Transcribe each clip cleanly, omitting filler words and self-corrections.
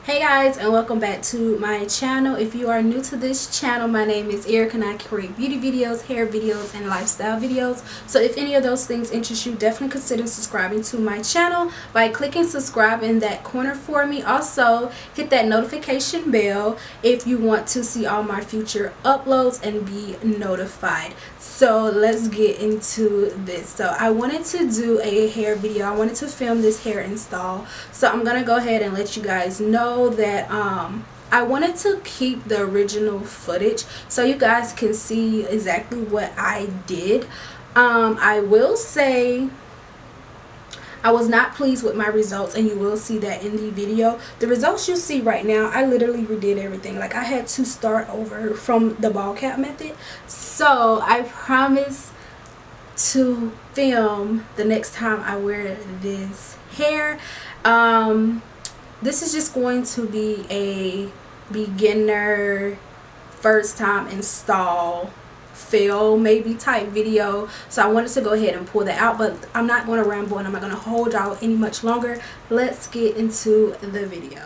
Hey guys, and welcome back to my channel. If you are new to this channel, my name is Erica and I create beauty videos, hair videos, and lifestyle videos. So if any of those things interest you, definitely consider subscribing to my channel by clicking subscribe in that corner for me. Also hit that notification bell if you want to see all my future uploads and be notified. So let's get into this. So I wanted to do a hair video. I wanted to film this hair install, so I'm gonna go ahead and let you guys know that I wanted to keep the original footage so you guys can see exactly what I did. I will say I was not pleased with my results, and you will see that in the video. The results you see right now, I literally redid everything. Like, I had to start over from the ball cap method. So I promise to film the next time I wear this hair. This is just going to be a beginner first time install fail maybe type video, so I wanted to go ahead and pull that out, but I'm not going to ramble and I'm not going to hold y'all any much longer. Let's get into the video.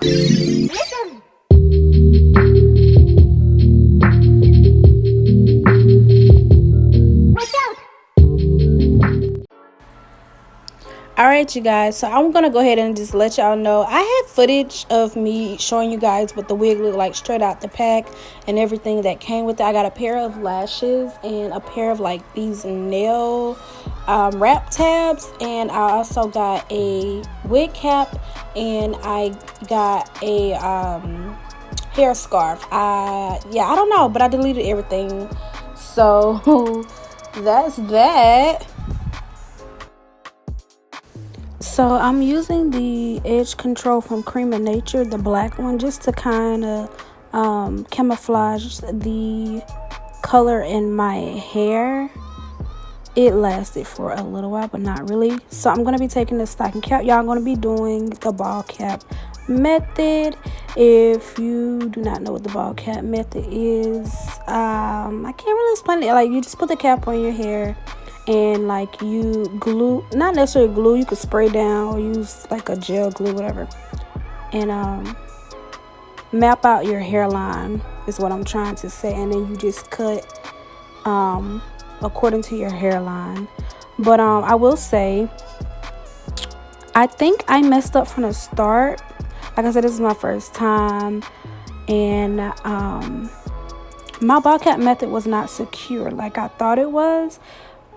Alright, you guys, so I'm gonna go ahead and just let y'all know I had footage of me showing you guys what the wig looked like straight out the pack and everything that came with it. I got a pair of lashes and a pair of like these nail wrap tabs, and I also got a wig cap, and I got a hair scarf. I don't know, but I deleted everything, so that's that. So I'm using the edge control from Cream of Nature, the black one, just to kind of camouflage the color in my hair. It lasted for a little while, but not really. So I'm going to be taking the stocking cap. Y'all going to be doing the ball cap method. If you do not know what the ball cap method is, I can't really explain it. Like, you just put the cap on your hair, and like you glue, not necessarily glue, you could spray down or use like a gel glue, whatever, and map out your hairline is what I'm trying to say, and then you just cut according to your hairline. But I will say, I think I messed up from the start. Like I said, this is my first time, and my ball cap method was not secure like I thought it was.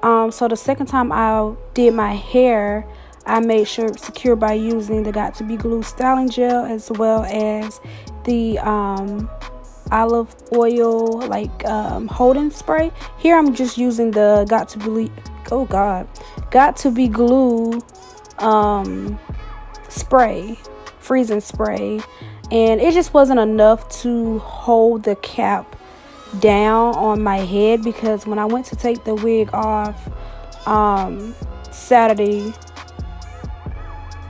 So the second time I did my hair, I made sure it's secure by using the Got to Be Glue styling gel, as well as the olive oil like holding spray. Here I'm just using the Got to Be Glue spray, freezing spray, and it just wasn't enough to hold the cap down on my head, because when I went to take the wig off Saturday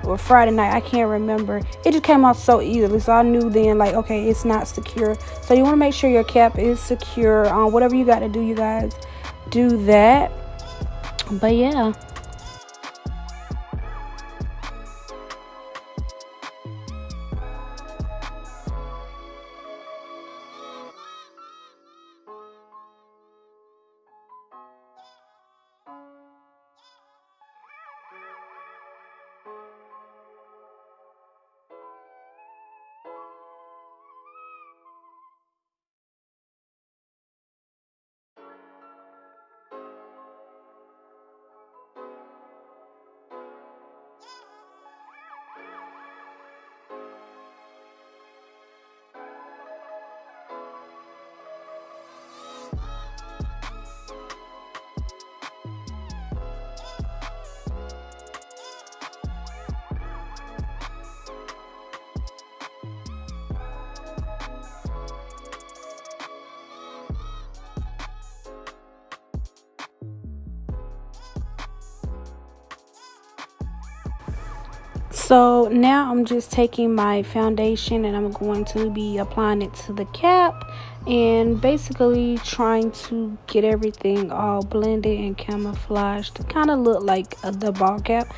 or Friday night, I can't remember, it just came off so easily. So I knew then, like, okay, it's not secure. So you want to make sure your cap is secure. Whatever you got to do, you guys do that. But yeah. So now I'm just taking my foundation and I'm going to be applying it to the cap, and basically trying to get everything all blended and camouflaged to kind of look like the ball cap.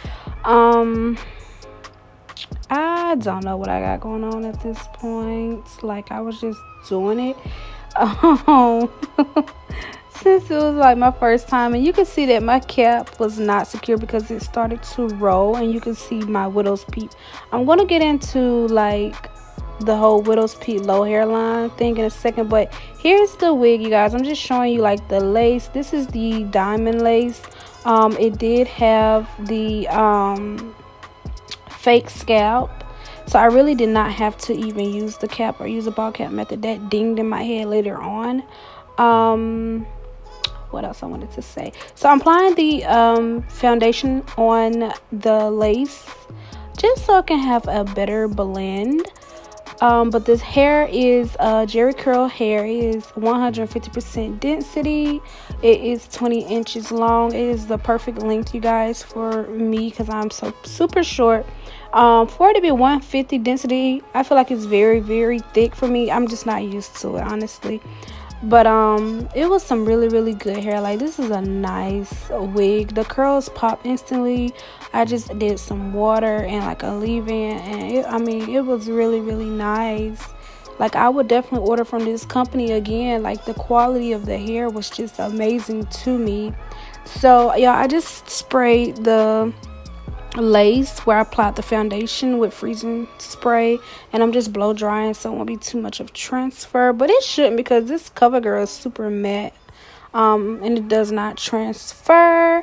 I don't know what I got going on at this point. Like, I was just doing it. Um, since it was like my first time, and you can see that my cap was not secure because it started to roll, and you can see my widow's peak. I'm gonna get into like the whole widow's peak low hairline thing in a second, but here's the wig, you guys. I'm just showing you like the lace. This is the diamond lace. It did have the fake scalp, so I really did not have to even use the cap or use a ball cap method. That dinged in my head later on. What else I wanted to say? So I'm applying the foundation on the lace just so I can have a better blend. But this hair is Jerry curl hair. It is 150% density. It is 20 inches long. It is the perfect length, you guys, for me because I'm so super short. For it to be 150 density, I feel like it's very, very thick for me. I'm just not used to it, honestly. But it was some really, really good hair. Like, this is a nice wig. The curls pop instantly. I just did some water and like a leave-in, and it was really, really nice. Like, I would definitely order from this company again. Like, the quality of the hair was just amazing to me. So yeah, I just sprayed the lace where I applied the foundation with freezing spray, and I'm just blow drying so it won't be too much of transfer, but it shouldn't because this CoverGirl is super matte, and it does not transfer.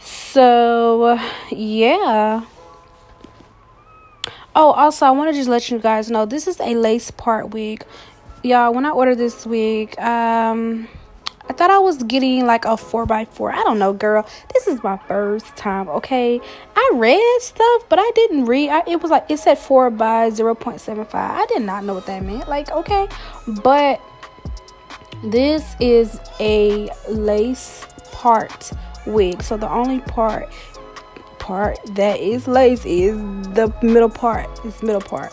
So yeah. Oh, also I want to just let you guys know this is a lace part wig, y'all. When I ordered this wig, I thought I was getting like a 4x4. I don't know, girl. This is my first time, okay? I read stuff, but I didn't read. It was like, it said 4 by 0.75. I did not know what that meant. Like, okay. But this is a lace part wig. So the only part that is lace is the middle part. It's middle part.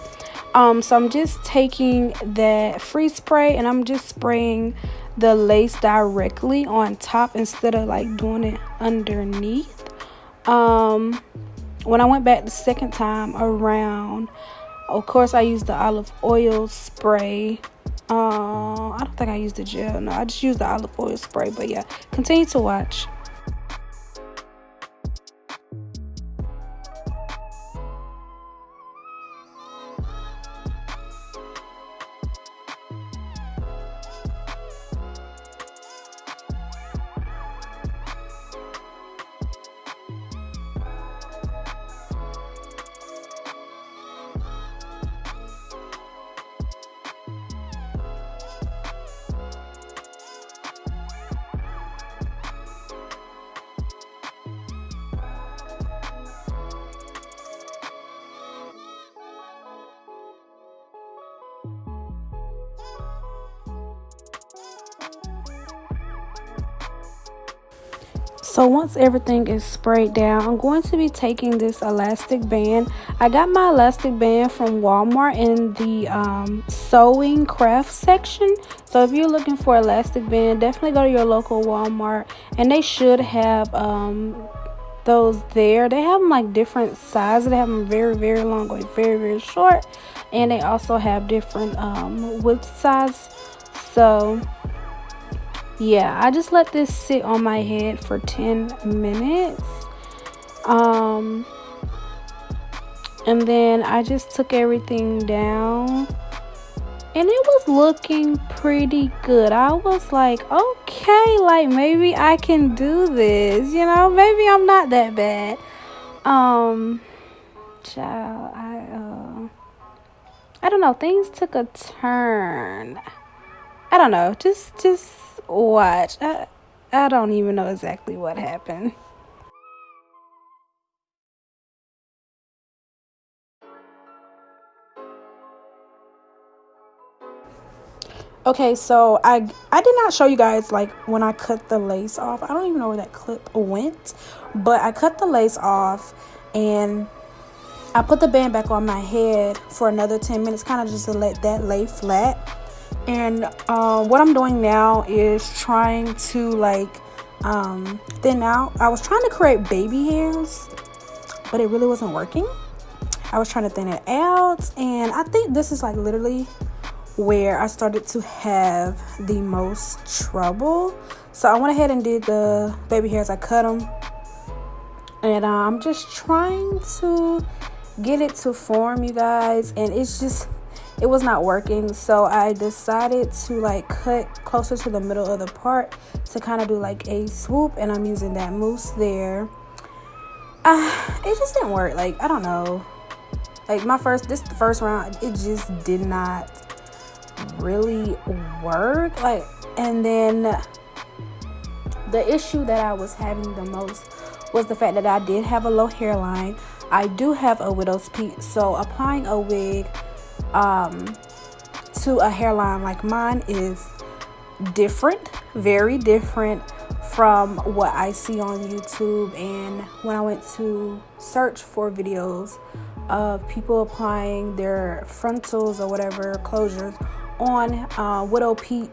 So I'm just taking that freeze spray and I'm just spraying the lace directly on top instead of like doing it underneath. When I went back the second time around, of course I used the olive oil spray. I don't think I used the gel. No, I just used the olive oil spray. But yeah, continue to watch. So once everything is sprayed down, I'm going to be taking this elastic band. I got my elastic band from Walmart in the sewing craft section. So if you're looking for elastic band, definitely go to your local Walmart, and they should have those there. They have them like different sizes. They have them very, very long or very, very short, and they also have different width size. So yeah, I just let this sit on my head for 10 minutes. And then I just took everything down, and it was looking pretty good. I was like, okay, like maybe I can do this, you know, maybe I'm not that bad. Child, I don't know, things took a turn. I don't know, just watch. I don't even know exactly what happened. Okay, so I did not show you guys like when I cut the lace off. I don't even know where that clip went, but I cut the lace off and I put the band back on my head for another 10 minutes, kind of just to let that lay flat. And what I'm doing now is trying to like thin out. I was trying to create baby hairs, but it really wasn't working. I was trying to thin it out, and I think this is like literally where I started to have the most trouble. So I went ahead and did the baby hairs. I cut them, and I'm just trying to get it to form, you guys, and it was not working. So I decided to like cut closer to the middle of the part to kind of do like a swoop, and I'm using that mousse there. It just didn't work. Like, I don't know, like the first round, it just did not really work. Like, and then the issue that I was having the most was the fact that I did have a low hairline. I do have a widow's peak, so applying a wig to a hairline like mine is different, very different from what I see on YouTube. And when I went to search for videos of people applying their frontals or whatever closures on widow peak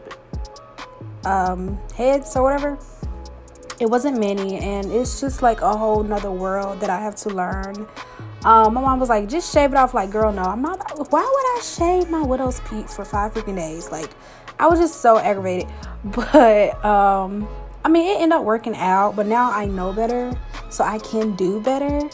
heads or whatever, it wasn't many, and it's just like a whole nother world that I have to learn. My mom was like, just shave it off. Like, girl, no, I'm not. Why would I shave my widow's peak for 5 freaking days? Like, I was just so aggravated. But I mean, it ended up working out, but now I know better, so I can do better.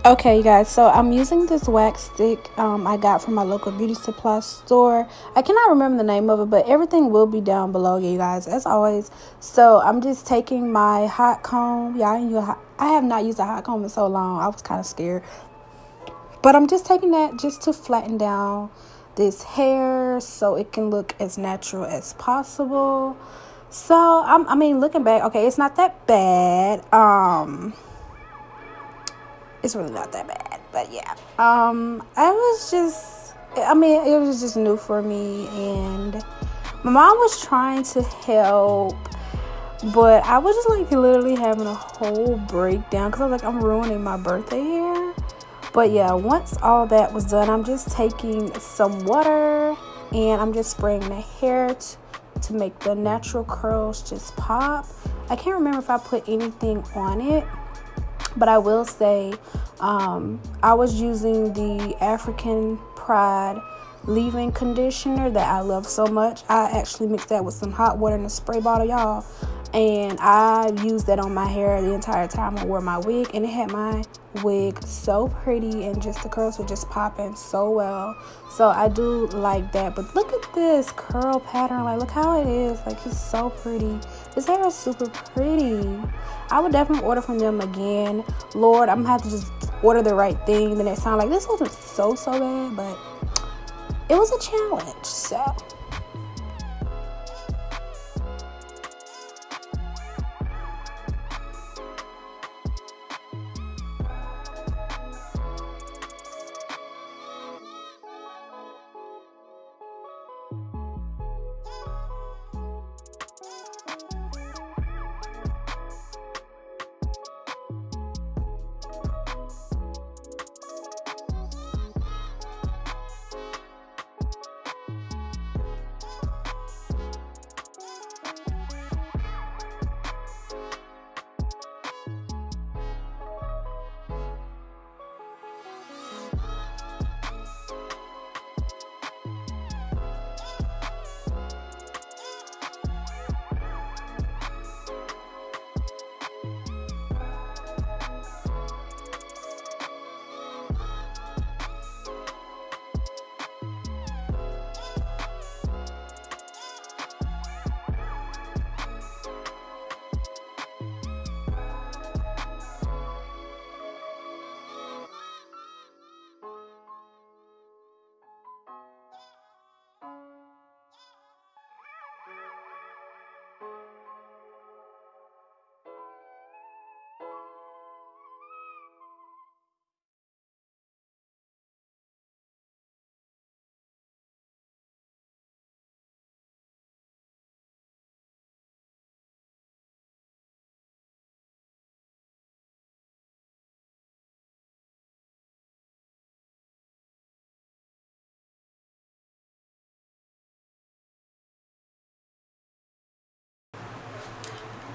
Okay, you guys, so I'm using this wax stick I got from my local beauty supply store. I cannot remember the name of it, but everything will be down below, you guys, as always. So I'm just taking my hot comb. Yeah, I have not used a hot comb in so long. I was kind of scared. But I'm just taking that just to flatten down this hair so it can look as natural as possible. So, I mean, looking back, okay, it's not that bad. It's really not that bad, but yeah. It was just new for me, and my mom was trying to help, but I was just like literally having a whole breakdown because I was like, I'm ruining my birthday hair. But yeah, once all that was done, I'm just taking some water and I'm just spraying the hair to make the natural curls just pop. I can't remember if I put anything on it, but I will say I was using the African Pride leave-in conditioner that I love so much. I actually mixed that with some hot water in a spray bottle, y'all, and I used that on my hair the entire time I wore my wig, and it had my wig so pretty, and just the curls were just popping so well. So I do like that. But look at this curl pattern. Like, look how it is. Like, it's so pretty. This hair is super pretty. I would definitely order from them again. Lord, I'm gonna have to just order the right thing the next time. Like, this wasn't so bad, but it was a challenge. So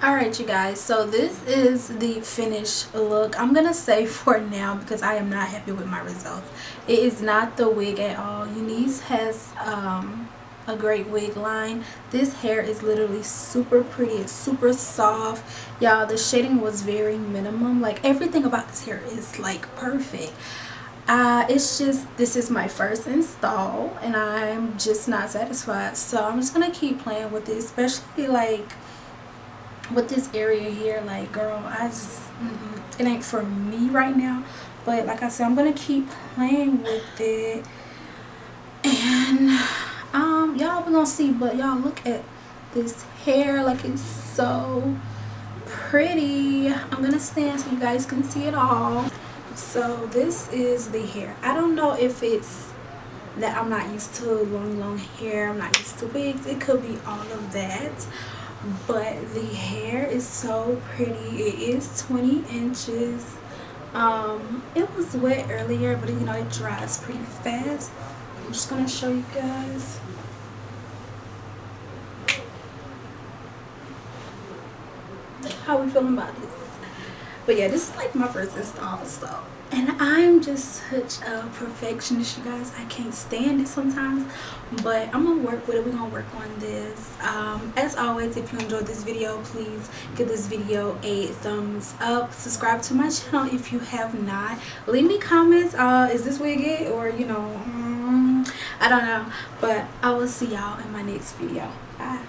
Alright you guys, so this is the finished look. I'm gonna say for now because I am not happy with my results. It is not the wig at all. Unice has a great wig line. This hair is literally super pretty. It's super soft. Y'all, the shading was very minimum. Like everything about this hair is like perfect. It's just, this is my first install and I'm just not satisfied. So I'm just gonna keep playing with it, especially like with this area here. Like girl, I just it ain't for me right now. But like I said, I'm gonna keep playing with it, and y'all, we're gonna see. But y'all, look at this hair. Like, it's so pretty. I'm gonna stand so you guys can see it all. So this is the hair. I don't know if it's that I'm not used to long hair, I'm not used to wigs. It could be all of that, but the hair is so pretty. It is 20 inches. It was wet earlier, but you know, it dries pretty fast. I'm just gonna show you guys. How we feeling about this? But yeah, this is like my first install, so, and I'm just such a perfectionist, you guys. I can't stand it sometimes, but I'm gonna work with it. We're gonna work on this. As always, if you enjoyed this video, please give this video a thumbs up. Subscribe to my channel if you have not. Leave me comments. Is this wig it, or you know, I don't know. But I will see y'all in my next video. Bye.